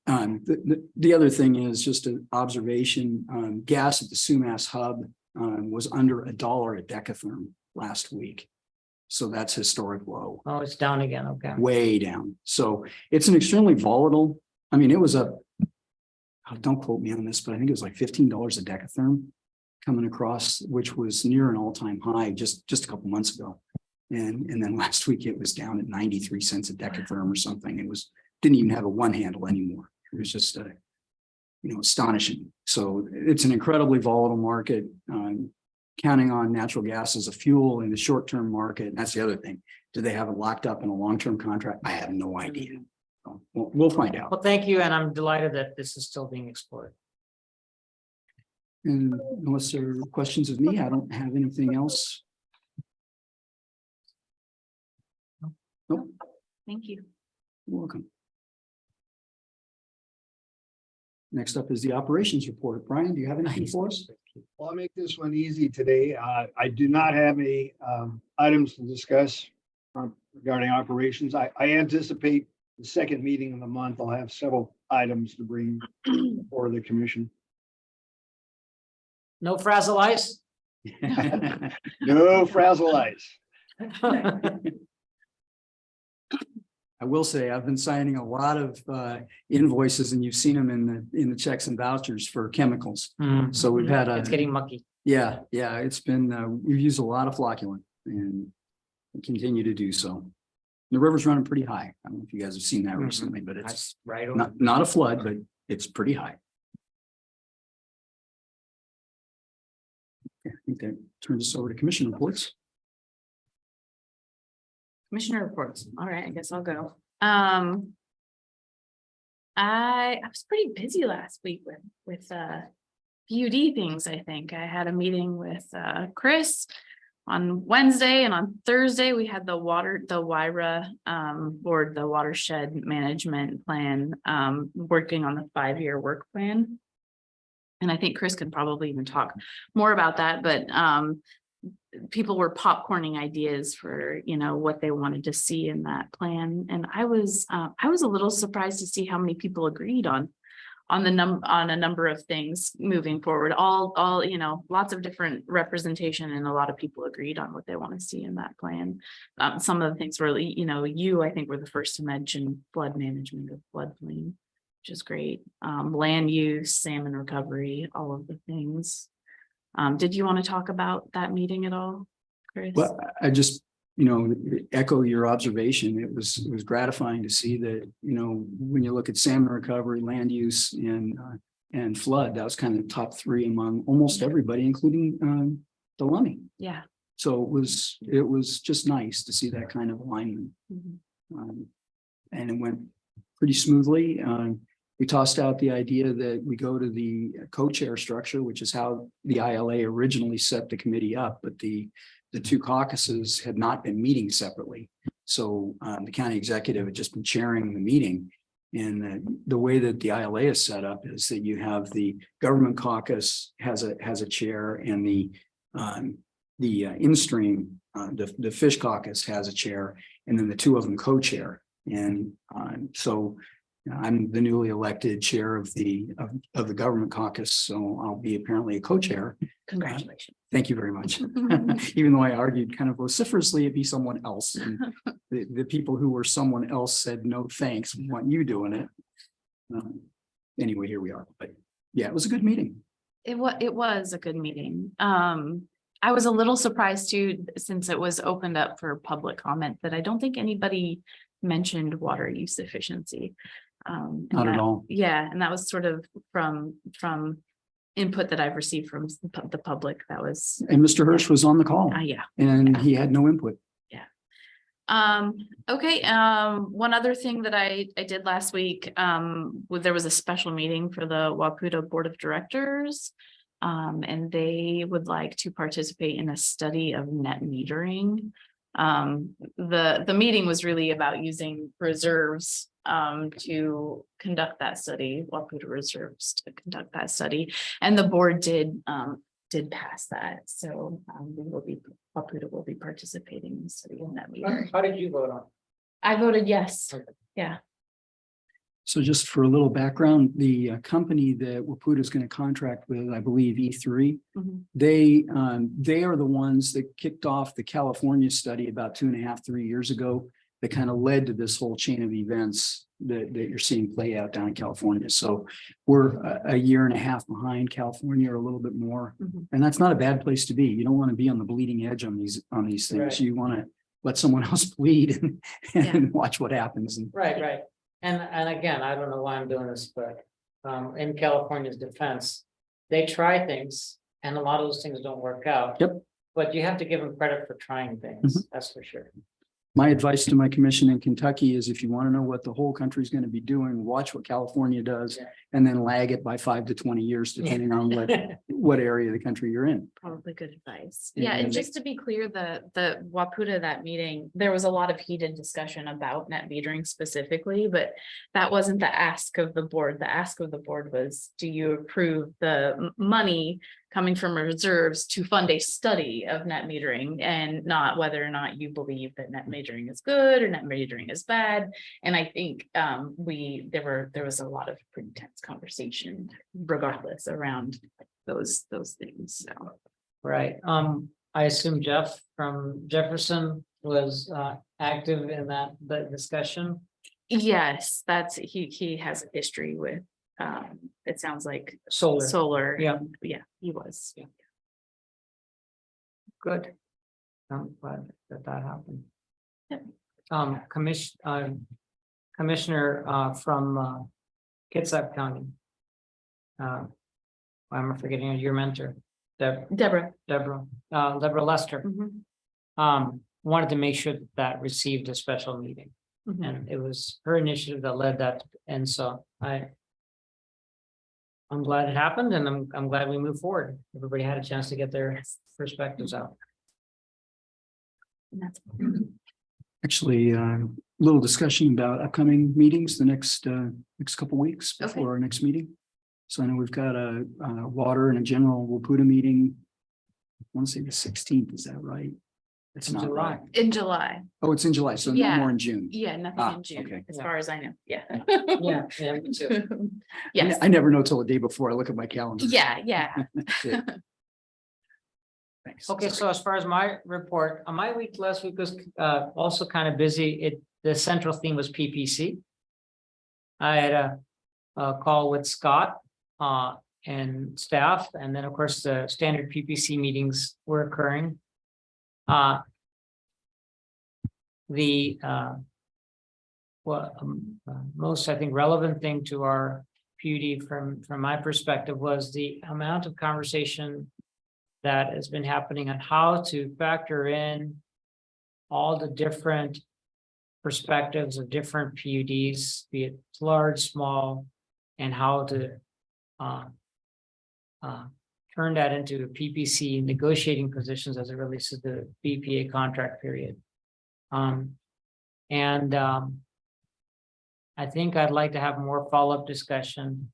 The other thing is just an observation, gas at the Sumas hub was under $1 a decatherm last week. So that's historic low, Oh, it's down again. Okay. way down. So it's an extremely volatile. I mean, it was up. Don't quote me on this, but I think it was like $15 a decatherm coming across, which was near an all-time high just a couple months ago. And then last week it was down at 93 cents a decatherm or something. It was didn't even have a one handle anymore. It was just astonishing. So it's an incredibly volatile market. Counting on natural gas as a fuel in the short-term market. And that's the other thing. Do they have it locked up in a long-term contract? I have no idea. So we'll find out. Well, thank you, and I'm delighted that this is still being explored. And unless there are questions of me, I don't have anything else. Nope, Thank you. you're welcome. Next up is the operations report. Brian, do you have anything for us? Well, I'll make this one easy today. I do not have any items to discuss regarding operations. I anticipate the second meeting of the month, I'll have several items to bring for the commission. No frazzle ice? No frazzle ice. I will say I've been signing a lot of invoices, and you've seen them in the checks and vouchers for chemicals. So we've had It's getting mucky. yeah, it's been we've used a lot of flocculant and we continue to do so. The river's running pretty high. I don't know if you guys have seen that recently, but it's That's right. on. not a flood, but it's pretty high. Okay, I think that turns us over to commission reports. Commissioner reports. All right, I guess I'll go. I was pretty busy last week with PUD things. I think I had a meeting with Chris on Wednesday, and on Thursday we had the WIRA board, the watershed management plan, working on the 5-year work plan. And I think Chris could probably even talk more about that, but people were popcorning ideas for, what they wanted to see in that plan. And I was a little surprised to see how many people agreed on a number of things moving forward. All, lots of different representation, and a lot of people agreed on what they want to see in that plan. Some of the things really, I think were the first to mention flood management of floodplain, which is great. Land use, salmon recovery, all of the things. Did you want to talk about that meeting at all, Chris? Well, I just, echo your observation. It was gratifying to see that, when you look at salmon recovery, land use, and flood, that was kind of the top 3 among almost everybody, including the Lummi. Yeah. So it was just nice to see that kind of alignment. Mhm. And it went pretty smoothly. We tossed out the idea that we go to the co-chair structure, which is how the ILA originally set the committee up, but the 2 caucuses had not been meeting separately. So the county executive had just been chairing the meeting. And the way that the ILA is set up is that you have the government caucus has a chair, and the in-stream, the fish caucus has a chair, and then the 2 of them co-chair. And so I'm the newly elected chair of the government caucus, so I'll be apparently a co-chair. Congratulations. Thank you very much. Even though I argued kind of vociferously it'd be someone else, and the people who were someone else said, no, thanks, we want you doing it. Anyway, here we are. But yeah, it was a good meeting. It was a good meeting. I was a little surprised too, since it was opened up for public comment, that I don't think anybody mentioned water use efficiency. Not at all. Yeah, and that was sort of from input that I've received from the public. That was And Mr. Hirsch was on the call, yeah. and he had no input. Okay. One other thing that I did last week, there was a special meeting for the WAPUDA Board of Directors. And they would like to participate in a study of net metering. The meeting was really about using reserves to conduct that study, Wapruta reserves to conduct that study. And the board did pass that. So Wapruta will be participating in the study in that meeting. How did you vote on? I voted yes. Okay. Yeah. So just for a little background, the company that Wapruta is going to contract with, I believe E3, Mhm. they are the ones that kicked off the California study about 2.5, 3 years ago. That kind of led to this whole chain of events that you're seeing play out down in California. So we're a year and a half behind California, or a little bit more. Mhm. And that's not a bad place to be. You don't want to be on the bleeding edge on these things. Right. You want to let someone else bleed and Yeah. watch what happens. And Right. And again, I don't know why I'm doing this, but in California's defense, they try things and a lot of those things don't work out. Yep. But you have to give them credit for trying things, that's for sure. my advice to my commission in Kentucky is if you want to know what the whole country is going to be doing, watch what California does Yeah. and then lag it by 5 to 20 years, depending on what area of the country you're in. Probably good advice. Yeah, Yeah, and and- just to be clear, the Wapruta, that meeting, there was a lot of heated discussion about net metering specifically, but that wasn't the ask of the board. The ask of the board was, do you approve the money coming from reserves to fund a study of net metering, and not whether or not you believe that net metering is good or net metering is bad. And I think there was a lot of pretty intense conversation regardless around those things. So Right, I assume Jeff from Jefferson was active in the discussion. yes, he has a history with it sounds like Solar, solar. Yeah. Yeah, he was. good. I'm glad that happened. Yep. Commissioner from Kitsap County. I'm forgetting your mentor, Deborah. Deborah Lester, Mhm, wanted to make sure that received a special meeting. mhm. And it was her initiative that led that, and so I'm glad it happened, and I'm glad we moved forward. Everybody had a chance to get their perspectives out. And that's Actually, a little discussion about upcoming meetings the next couple weeks Okay. before our next meeting. So I know we've got a water and a general Wapruta meeting. I want to say the 16th, is that right? It's In not July. right. in July. Oh, it's in July, so no Yeah. more in June. Yeah, nothing Ah, in June, okay. as Yeah. far as I know. Yeah. Yeah, me too. Yes. I never know till the day before I look at my calendar. Yeah. Thanks. Okay, so as far as my report, my week last week was also kind of busy. The central theme was PPC. I had a call with Scott and staff, and then of course the standard PPC meetings were occurring. The most, I think, relevant thing to our PUD from my perspective was the amount of conversation that has been happening on how to factor in all the different perspectives of different PUDs, be it large, small, and how to turn that into a PPC negotiating positions as it relates to the BPA contract period. I think I'd like to have more follow-up discussion,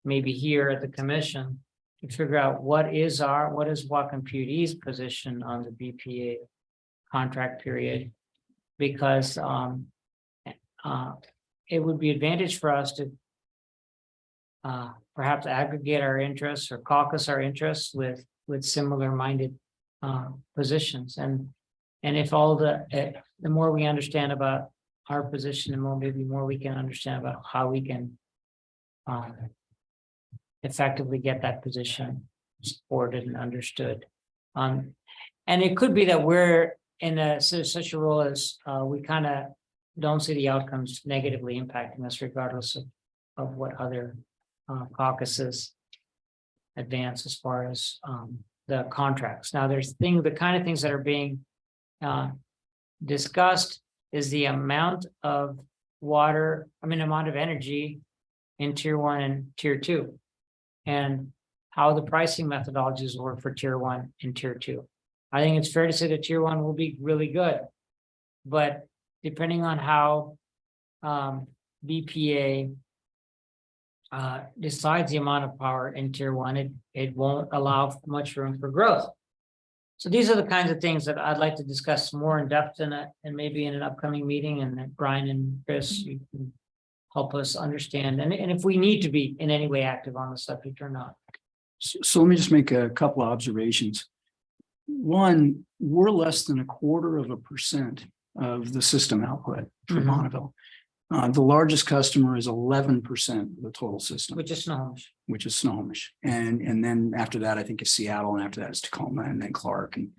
maybe here at the commission, to figure out what is Whatcom PUD's position on the BPA contract period, because it would be advantage for us to perhaps aggregate our interests or caucus our interests with similar minded positions, and if all the more we understand about our position, the more we can understand about how we can effectively get that position supported and understood. And it could be that we're in such a role as we kind of don't see the outcomes negatively impacting us, regardless of what other caucuses advance as far as the contracts. Now, there's the kind of things that are being discussed is the amount of amount of energy in tier 1 and tier 2, and how the pricing methodologies work for tier 1 and tier 2. I think it's fair to say that tier 1 will be really good, but depending on how BPA decides the amount of power in tier one, it won't allow much room for growth. So these are the kinds of things that I'd like to discuss more in depth in and maybe in an upcoming meeting, and then Brian and Chris, you can help us understand, and if we need to be in any way active on the subject or not. So let me just make a couple of observations. One, we're less than 1/4% of the system output for Mhm. Bonneville. The largest customer is 11% of the total system, Which is Snohomish. which is Snohomish. And then after that, I think is Seattle, and after that is Tacoma, and then Clark. And,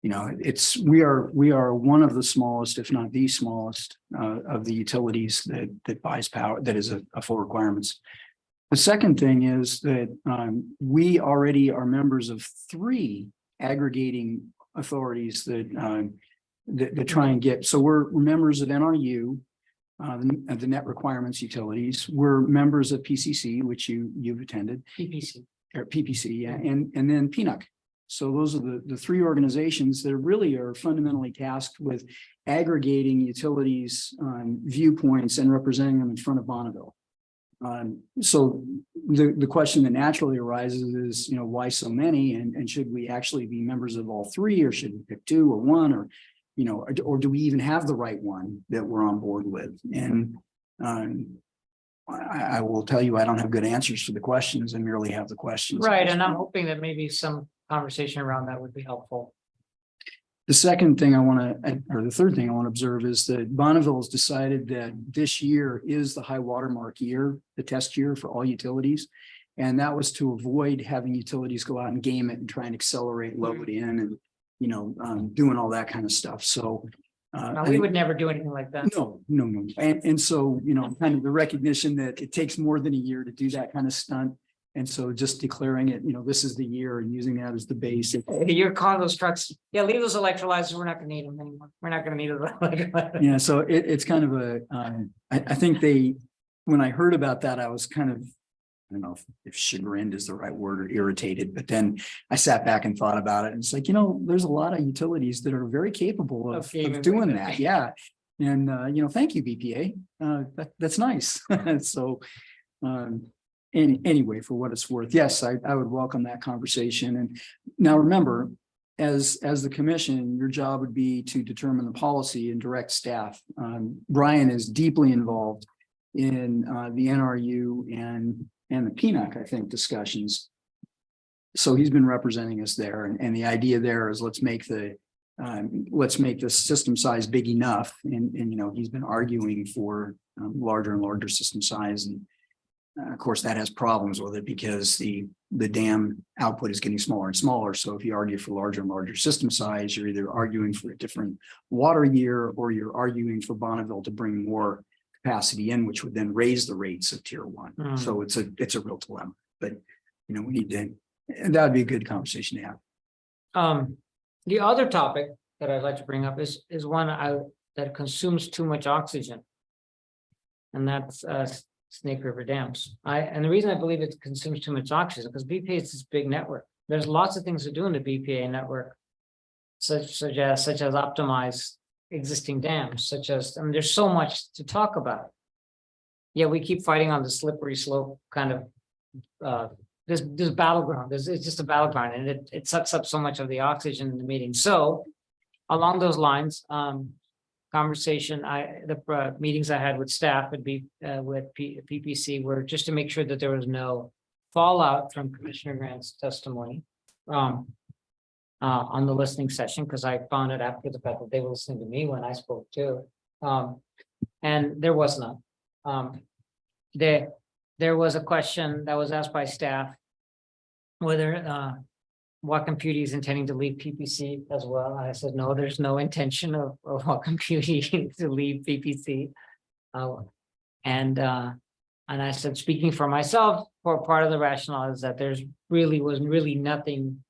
you know, we are one of the smallest, if not the smallest, of the utilities that buys power, that is a full requirements. The second thing is that we already are members of 3 aggregating authorities that try and get, so we're members of NRU, the net requirements utilities. We're members of PCC, which you've attended, PPC. or PPC, yeah, and then PNUC. So those are the 3 organizations that really are fundamentally tasked with aggregating utilities viewpoints and representing them in front of Bonneville. So the question that naturally arises is, you know, why so many, and should we actually be members of all 3, or should we pick 2 or 1, or, you know, or do we even have the right one that we're on board with? And I will tell you, I don't have good answers for the questions. I merely have the questions. Right, and I'm hoping that maybe some conversation around that would be helpful. The second thing I want to, or the third thing I want to observe, is that Bonneville has decided that this year is the high watermark year, the test year for all utilities. And that was to avoid having utilities go out and game it and try and accelerate load in, and, you know, doing all that kind of stuff. So Now, we would never do anything like that. no. And so, you know, kind of the recognition that it takes more than a year to do that kind of stunt. And so just declaring it, you know, this is the year, and using that as the base. Your those trucks, yeah, leave those electrolyzers. We're not gonna need them anymore. We're not gonna need those electrolyzers. Yeah, so it's kind of a, I think when I heard about that, I was kind of, I don't know if chagrined is the right word, or irritated, but then I sat back and thought about it, and it's like, you know, there's a lot of utilities that are very capable of doing that. Yeah. And, you know, thank you, BPA. That's nice. So, anyway, for what it's worth, yes, I would welcome that conversation. And now remember, as the commission, your job would be to determine the policy and direct staff. Brian is deeply involved in the NRU and the PNUC, I think, discussions. So he's been representing us there, and the idea there is let's make the system size big enough, and you know, he's been arguing for larger and larger system size, and of course that has problems with it because the dam output is getting smaller and smaller. So if you argue for larger and larger system size, you're either arguing for a different water year, or you're arguing for Bonneville to bring more capacity in, which would then raise the rates of tier 1. So it's a real dilemma, but you know, we need to, and that would be a good conversation to have. The other topic that I'd like to bring up is one that consumes too much oxygen. And that's Snake River dams. And the reason I believe it consumes too much oxygen, because BPA is this big network. There's lots of things to do in the BPA network, such as optimize existing dams, such as, I mean, there's so much to talk about. Yeah, we keep fighting on the slippery slope kind of this battleground. It's just a battleground, and it sucks up so much of the oxygen in the meeting. So along those lines, conversation, the meetings I had with staff would be with PPC were just to make sure that there was no fallout from Commissioner Grant's testimony on the listening session, because I found it after the fact that they were listening to me when I spoke too. And there was none. There was a question that was asked by staff whether Whatcom PUD is intending to leave PPC as well. I said, no, there's no intention of Whatcom PUD to leave PPC. And I said, speaking for myself, for part of the rationale is that there's was really nothing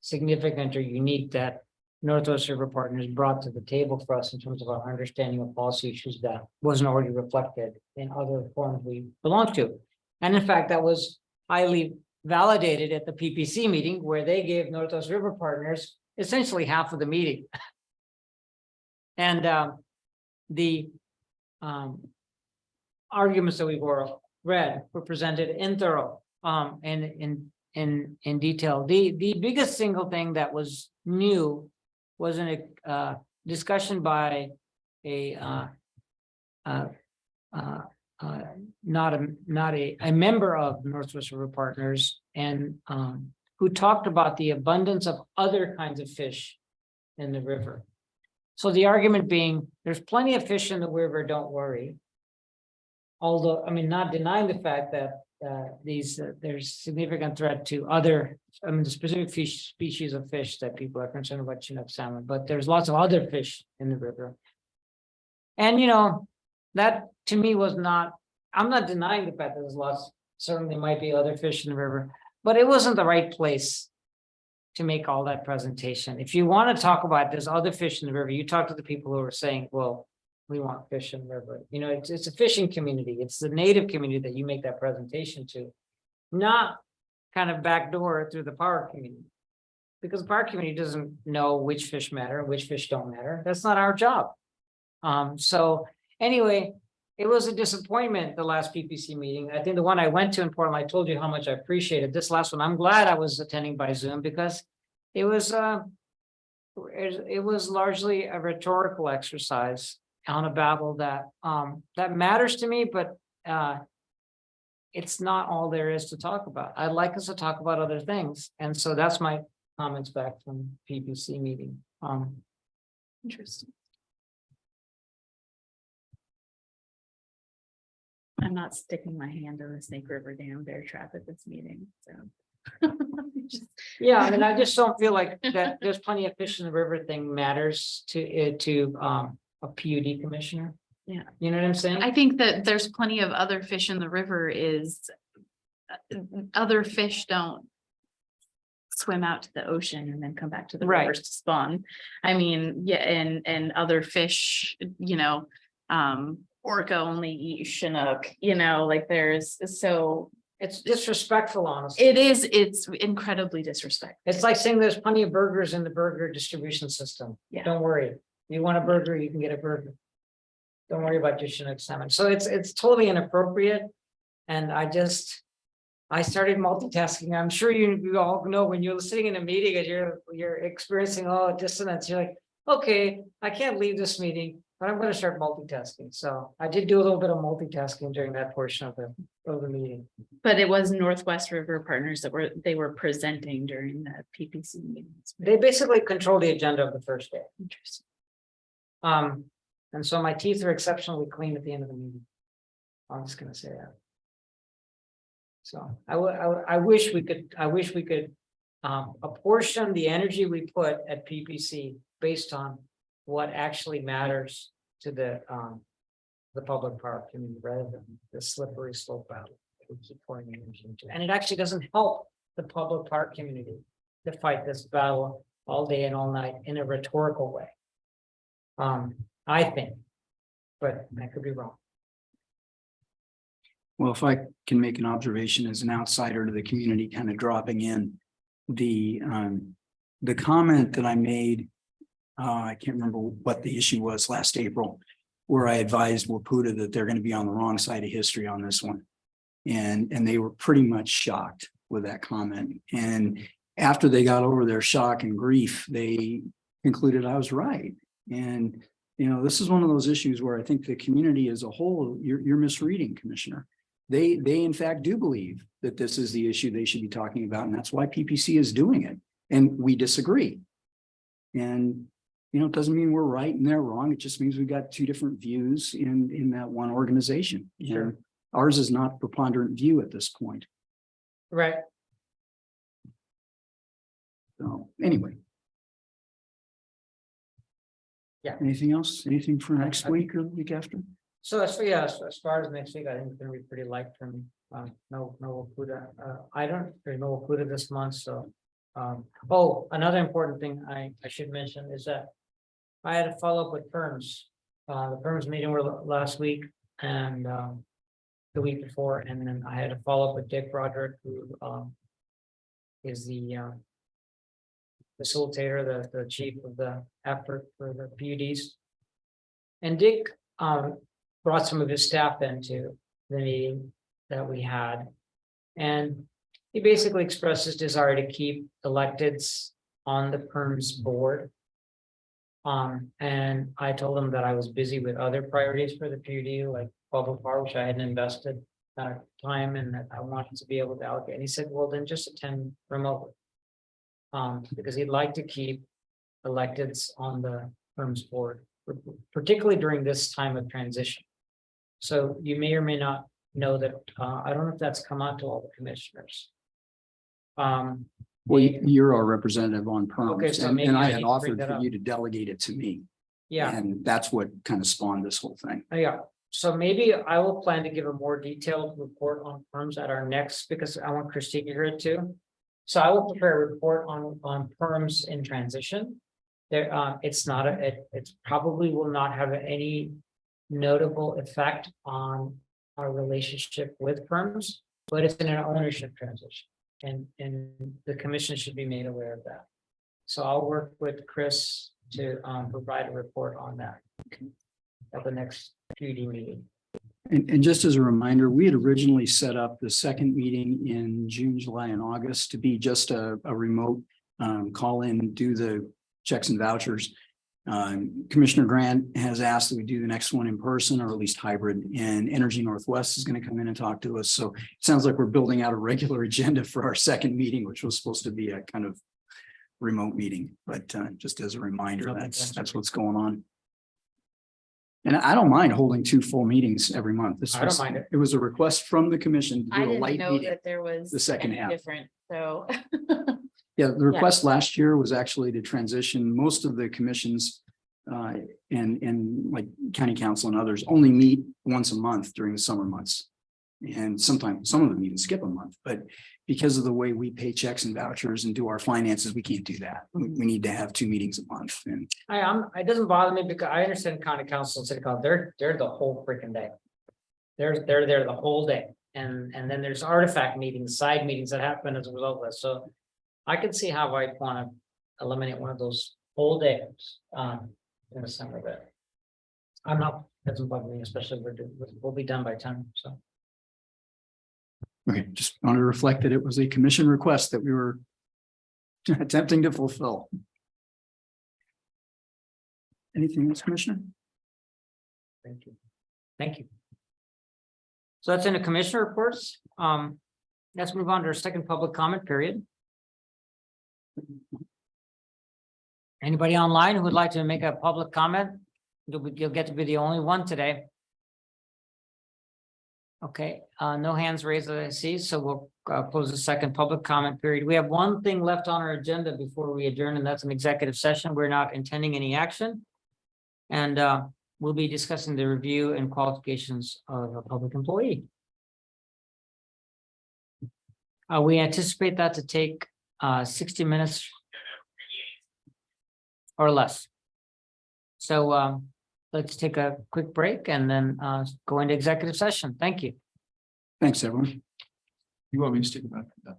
significant or unique that Northwest River Partners brought to the table for us in terms of our understanding of policy issues that wasn't already reflected in other forums we belong to. And in fact, that was highly validated at the PPC meeting, where they gave Northwest River Partners essentially half of the meeting. And arguments that we've read were presented in thorough, and in detail. The biggest single thing that was new was a discussion by not a member of Northwest River Partners, and who talked about the abundance of other kinds of fish in the river. So the argument being, there's plenty of fish in the river, don't worry. Although, I mean, not denying the fact that there's significant threat to other, I mean, the specific species of fish that people are concerned about, Chinook salmon, but there's lots of other fish in the river. And, that to me was not, I'm not denying the fact that there's lots, certainly might be other fish in the river, but it wasn't the right place to make all that presentation. If you want to talk about there's other fish in the river, you talk to the people who are saying, well, we want fish in the river. It's a fishing community. It's the native community that you make that presentation to, not kind of backdoor through the park community. Because the park community doesn't know which fish matter and which fish don't matter. That's not our job. So anyway, it was a disappointment, the last PPC meeting. I think the one I went to in Portland, I told you how much I appreciated. This last one, I'm glad I was attending by Zoom, because it was largely a rhetorical exercise on a battle that matters to me, but it's not all there is to talk about. I'd like us to talk about other things. And so that's my comments back from PPC meeting. Interesting. I'm not sticking my hand in the Snake River Dam bear trap at this meeting, so. Yeah, I mean, I just don't feel like that there's plenty of fish in the river thing matters to a PUD commissioner. Yeah. You know what I'm saying? I think that there's plenty of other fish in the river other fish don't swim out to the ocean and then come back to the Right. rivers to spawn. I mean, yeah, and other fish, orca only eat Chinook, like so It's disrespectful, honestly. it's incredibly disrespectful. It's like saying there's plenty of burgers in the burger distribution system. Yeah. Don't worry. You want a burger, you can get a burger. Don't worry about your Chinook salmon. So it's totally inappropriate. And I started multitasking. I'm sure you all know when you're sitting in a meeting and you're experiencing dissonance, you're like, okay, I can't leave this meeting, but I'm going to start multitasking. So I did do a little bit of multitasking during that portion of the meeting. But it was Northwest River Partners that were presenting during the PPC meetings. They basically control the agenda of the first day. Interesting. And so my teeth are exceptionally clean at the end of the meeting. I'm just gonna say that. So I wish we could apportion the energy we put at PPC based on what actually matters to the public park community rather than the slippery slope battle that we keep pouring energy into. And it actually doesn't help the public park community to fight this battle all day and all night in a rhetorical way. I think, but I could be wrong. Well, if I can make an observation as an outsider to the community, kind of dropping in, the comment that I made, I can't remember what the issue was last April, where I advised Wapouta that they're going to be on the wrong side of history on this one. And they were pretty much shocked with that comment. And after they got over their shock and grief, they concluded I was right. And, this is one of those issues where I think the community as a whole, you're misreading, Commissioner. They in fact do believe that this is the issue they should be talking about. And that's why PPC is doing it. And we disagree. And, it doesn't mean we're right and they're wrong. It just means we've got two different views in that one organization. Sure. And ours is not preponderant view at this point. Right. So anyway. Yeah. Anything else? Anything for next I week or the week after? So as far as next week, I think it's gonna be pretty light for me. No Wapouta. There's no Wapouta this month, so. Another important thing I should mention is that I had to follow up with firms. The firms meeting were last week and the week before, and then I had to follow up with Dick Broderick, who is the facilitator, the chief of the effort for the PUDs. And Dick brought some of his staff in to the meeting that we had. And he basically expressed his desire to keep electeds on the PERMS board. And I told him that I was busy with other priorities for the PUD, like public power, which I hadn't invested time, and that I wanted to be able to allocate. And he said, well, then just attend remotely. Because he'd like to keep electeds on the PERMS board, particularly during this time of transition. So you may or may not know that, I don't know if that's come out to all the commissioners. Well, you're our representative on Okay, PERMS, so and maybe I I had need to bring offered that for up. you to delegate it to me. Yeah, And that's what kind of spawned this whole thing. yeah. So maybe I will plan to give a more detailed report on PERMS at our next, because I want Christine to hear it too. So I will prepare a report on PERMS in transition. There, it's not it probably will not have any notable effect on our relationship with PERMS, but it's in an ownership transition. And the commission should be made aware of that. So I'll work with Chris to provide a report on that at the next PUD meeting. And just as a reminder, we had originally set up the second meeting in June, July, and August to be just a remote call in, do the checks and vouchers. Commissioner Grant has asked that we do the next one in person, or at least hybrid, and Energy Northwest is going to come in and talk to us. So it sounds like we're building out a regular agenda for our second meeting, which was supposed to be a kind of remote meeting, but just as a reminder, that's what's going on. And I don't mind holding 2 full meetings every month. This I don't was, mind it. it was a request from the commission to I do a didn't light know meeting. that there was the second any half. different, so. Yeah, the request last year was actually to transition most of the commissions and like county council and others only meet once a month during the summer months. And sometimes some of them even skip a month, but because of the way we pay checks and vouchers and do our finances, we can't do that. We need to have 2 meetings a month. And It doesn't bother me because I understand county council and city council, they're the whole freaking day. They're there the whole day. And then there's artifact meetings, side meetings that happen as a result of that. So I can see how I want to eliminate one of those whole days in the summer, but I'm not, doesn't bother me, especially we'll be done by time, so. okay, just want to reflect that it was a commission request that we were attempting to fulfill. Anything else, Commissioner? Thank you. Thank you. So that's in the commissioner reports. Let's move on to our second public comment period. Anybody online who would like to make a public comment? You'll get to be the only one today. Okay, no hands raised that I see, so we'll close the second public comment period. We have one thing left on our agenda before we adjourn, and that's an executive session. We're not intending any action. And we'll be discussing the review and qualifications of a public employee. We anticipate that to take 60 minutes or less. So let's take a quick break and then go into executive session. Thank you. Thanks, everyone. You want me to stick about that?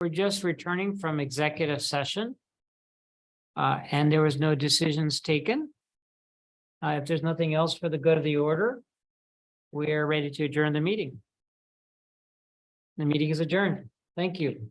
We're just returning from executive session. And there was no decisions taken. If there's nothing else for the good of the order, we're ready to adjourn the meeting. The meeting is adjourned. Thank you.